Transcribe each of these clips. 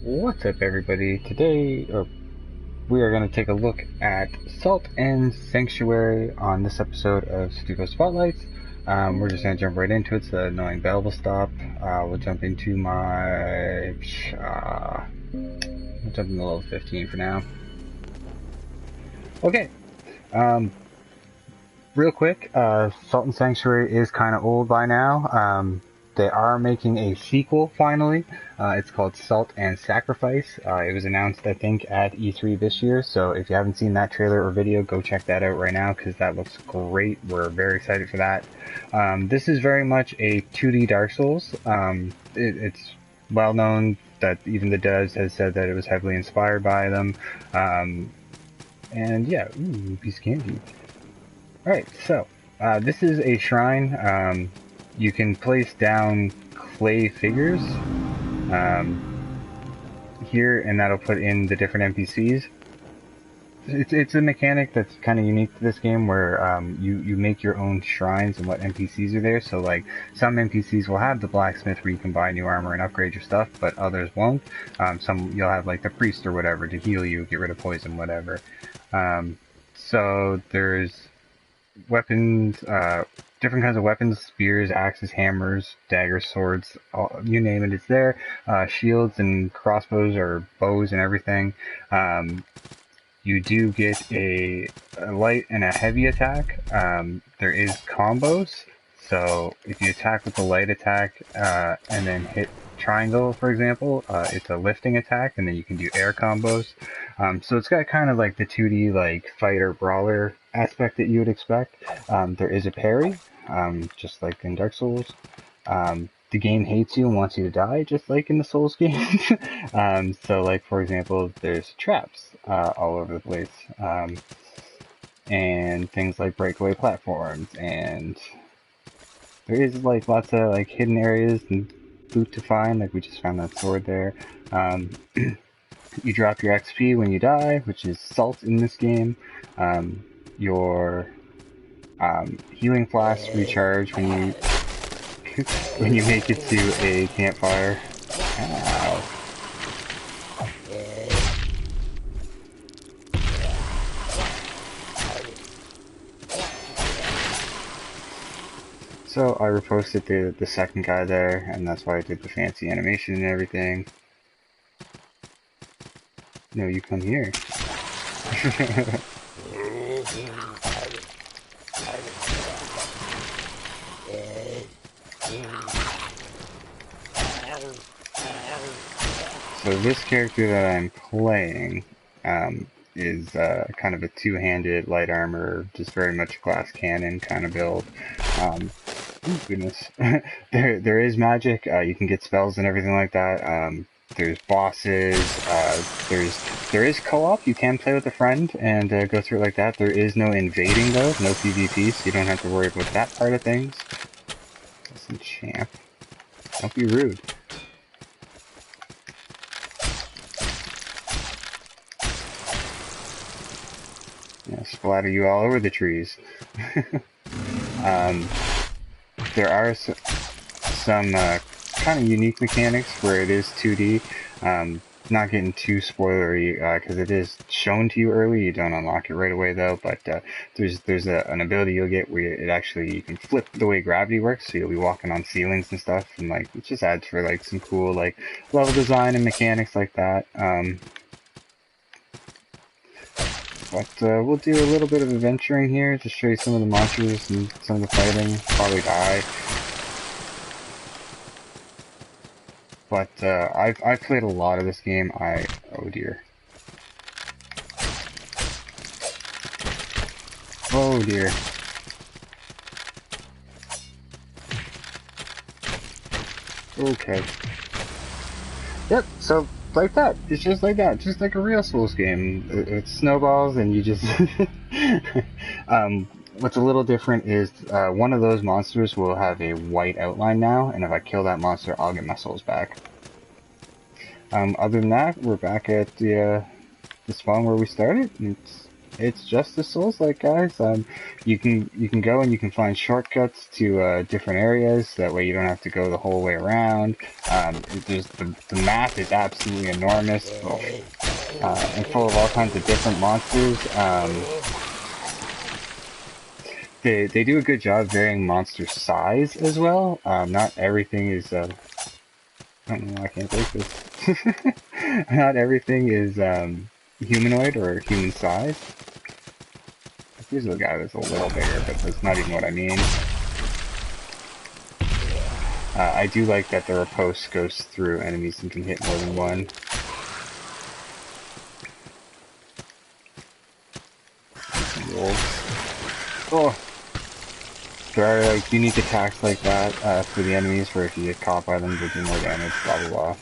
What's up, everybody? Today, we are going to take a look at Salt and Sanctuary on this episode of Sodukos Spotlights. We're just going to jump right into it, so the annoying bell will stop. We'll jump into my... we'll jump into level 15 for now. Okay, real quick, Salt and Sanctuary is kind of old by now. They are making a sequel, finally. It's called Salt and Sacrifice. It was announced, I think, at E3 this year, so if you haven't seen that trailer or video, go check that out right now, because that looks great. We're very excited for that. This is very much a 2D Dark Souls. It's well known that even the devs has said that it was heavily inspired by them. And yeah, ooh, piece of candy. Alright, so, this is a shrine. You can place down clay figures here, and that'll put in the different NPCs. It's a mechanic that's kind of unique to this game, where you make your own shrines and what NPCs are there. So, like, some NPCs will have the blacksmith where you can buy new armor and upgrade your stuff, but others won't. Some you'll have, like, the priest or whatever to heal you, get rid of poison, whatever. So there's weapons, different kinds of weapons: spears, axes, hammers, daggers, swords, you name it, it's there. Shields and crossbows, or bows and everything. You do get a light and a heavy attack. There is combos, so if you attack with the light attack and then hit triangle, for example, it's a lifting attack, and then you can do air combos. So it's got kind of like the 2D like fighter brawler aspect that you would expect. There is a parry, just like in Dark Souls. The game hates you and wants you to die, just like in the Souls games. So, like, for example, there's traps all over the place, and things like breakaway platforms, and there is like lots of like hidden areas and loot to find. Like, we just found that sword there. You drop your XP when you die, which is salt in this game. Your healing flasks recharge when you make it to a campfire. Ow. So I reposted the second guy there, and that's why I did the fancy animation and everything. No, you come here. So this character that I'm playing is kind of a two-handed light armor, just very much glass cannon kind of build. Oh goodness. there is magic. You can get spells and everything like that. There's bosses. There is co-op. You can play with a friend and go through it like that. There is no invading though, no PvP, so you don't have to worry about that part of things. Listen, champ. Don't be rude. Yeah, splatter you all over the trees. There are some kind of unique mechanics where it is 2D. Not getting too spoilery, because it is shown to you early. You don't unlock it right away though, but there's an ability you'll get where you can flip the way gravity works, so you'll be walking on ceilings and stuff, and like it just adds for like some cool like level design and mechanics like that. But we'll do a little bit of adventuring here to show you some of the monsters and some of the fighting. Probably die. But I've played a lot of this game. Oh dear. Oh dear. Okay. Yep, so like that. It's just like that. Just like a real Souls game. It snowballs and you just... What's a little different is one of those monsters will have a white outline now, and if I kill that monster, I'll get my souls back. Other than that, we're back at the spawn where we started. It's It's just the Souls-like, guys. You can go and you can find shortcuts to different areas. That way you don't have to go the whole way around. There's the map is absolutely enormous, and full of all kinds of different monsters. They do a good job varying monster size as well. Not everything is. I don't know why I can't break this. Not everything is humanoid or human size. Here's a guy that's a little bigger, but that's not even what I mean. I do like that the riposte goes through enemies and can hit more than one. Oh! There are like unique attacks like that for the enemies where if you get caught by them, they do more damage, blah blah blah.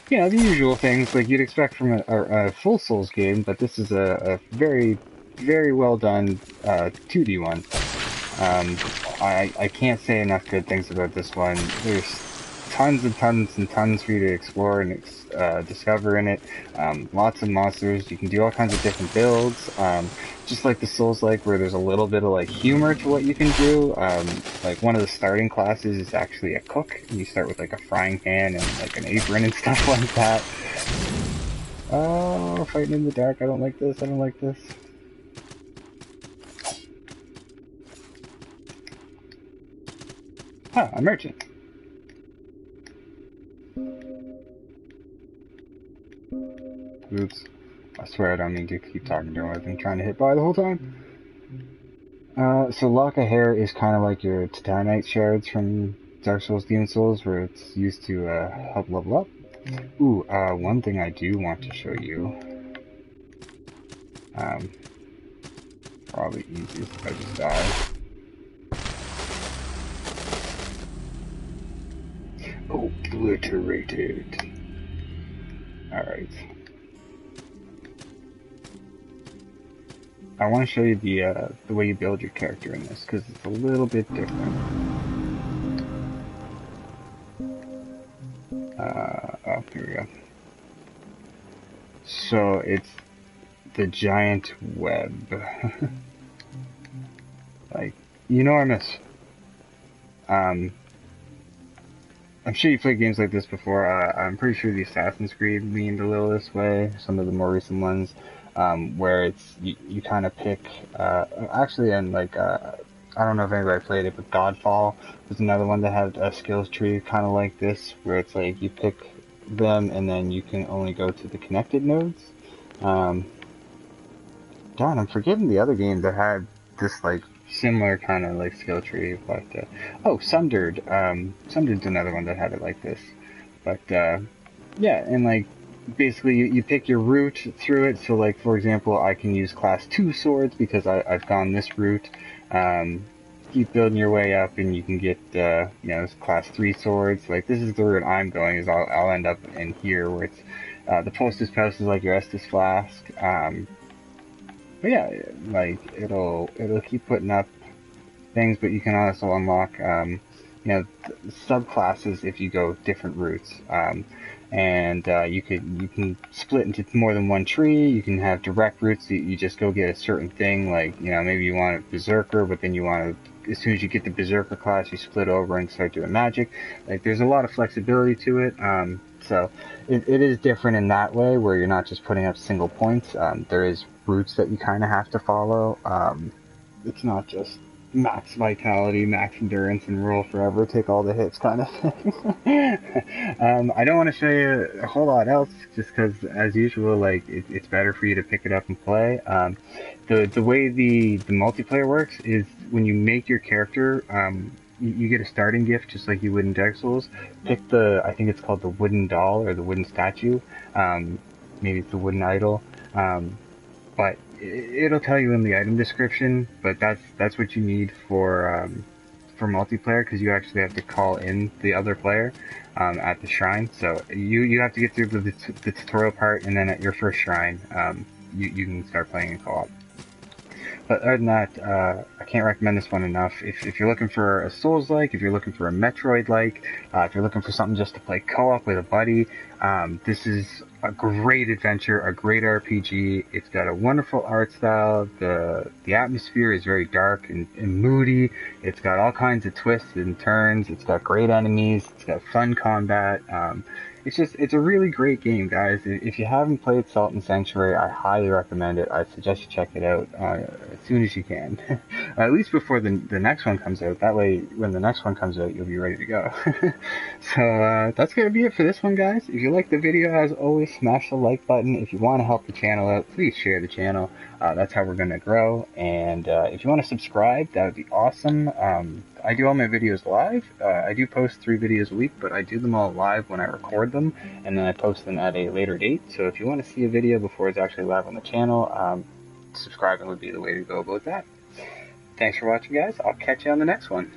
You know, the usual things like you'd expect from a full Souls game, but this is a very, very well done 2D one. I can't say enough good things about this one. There's tons and tons and tons for you to explore and discover in it. Lots of monsters. You can do all kinds of different builds. Just like the Souls-like, where there's a little bit of like humor to what you can do. Like one of the starting classes is actually a cook. And you start with like a frying pan and like an apron and stuff like that. Oh, fighting in the dark. I don't like this. I don't like this. Huh, a merchant. Oops. I swear I don't mean to keep talking to him. I've been trying to hit by the whole time. So Lock of Hair is kind of like your Titanite shards from Dark Souls, Demon Souls, where it's used to help level up. Ooh, one thing I do want to show you. Probably easiest if I just die. Obliterated. Alright. I want to show you the way you build your character in this, because it's a little bit different. Oh, here we go. So, it's the giant web. Like, you know I miss. I'm sure you played games like this before. I'm pretty sure the Assassin's Creed leaned a little this way, some of the more recent ones, where it's, you kind of pick, actually, and like, I don't know if anybody played it, but Godfall was another one that had a skills tree kind of like this, where it's like, you pick them and then you can only go to the connected nodes. Darn, I'm forgetting the other game that had this, like, similar kind of like skill tree, but oh, Sundered. Sundered's another one that had it like this. But yeah, and like basically you pick your route through it. So like for example, I can use class 2 swords because I've gone this route. Keep building your way up, and you can get you know, class 3 swords. Like this is the route I'm going. Is I'll end up in here where it's the Postus Paus is like your Estus Flask. But yeah, like it'll keep putting up things, but you can also unlock you know, subclasses if you go different routes. And you can split into more than one tree. You can have direct routes that you just go get a certain thing, like, you know, maybe you want a Berserker, but then you want to, as soon as you get the Berserker class, you split over and start doing magic. Like there's a lot of flexibility to it. So it is different in that way, where you're not just putting up single points. There is routes that you kind of have to follow. It's not just max vitality, max endurance, and roll forever, take all the hits kind of thing. I don't want to show you a whole lot else, just because, as usual, like it's better for you to pick it up and play. The way the multiplayer works is when you make your character, you get a starting gift just like you would in Dark Souls. Pick I think it's called the wooden doll or the wooden statue. Maybe it's the wooden idol. But it'll tell you in the item description. But that's what you need for multiplayer, because you actually have to call in the other player at the shrine. So you have to get through the tutorial part, and then at your first shrine, you can start playing in co-op. But other than that, I can't recommend this one enough. If you're looking for a Souls-like, if you're looking for a Metroid-like, if you're looking for something just to play co-op with a buddy, This is a great adventure, a great RPG. It's got a wonderful art style. The atmosphere is very dark and moody. It's got all kinds of twists and turns. It's got great enemies. It's got fun combat. It's a really great game, guys. If you haven't played Salt and Sanctuary, I highly recommend it. I suggest you check it out as soon as you can, at least before the next one comes out. That way, when the next one comes out, you'll be ready to go. So that's gonna be it for this one, guys. If you like the video, as always, smash the like button. If you want to help the channel out, please share the channel. That's how we're gonna grow. And if you want to subscribe, that would be awesome. I do all my videos live. I do post 3 videos a week, but I do them all live when I record them, and then I post them at a later date. So if you want to see a video before it's actually live on the channel, subscribing would be the way to go about that. Thanks for watching, guys. I'll catch you on the next one.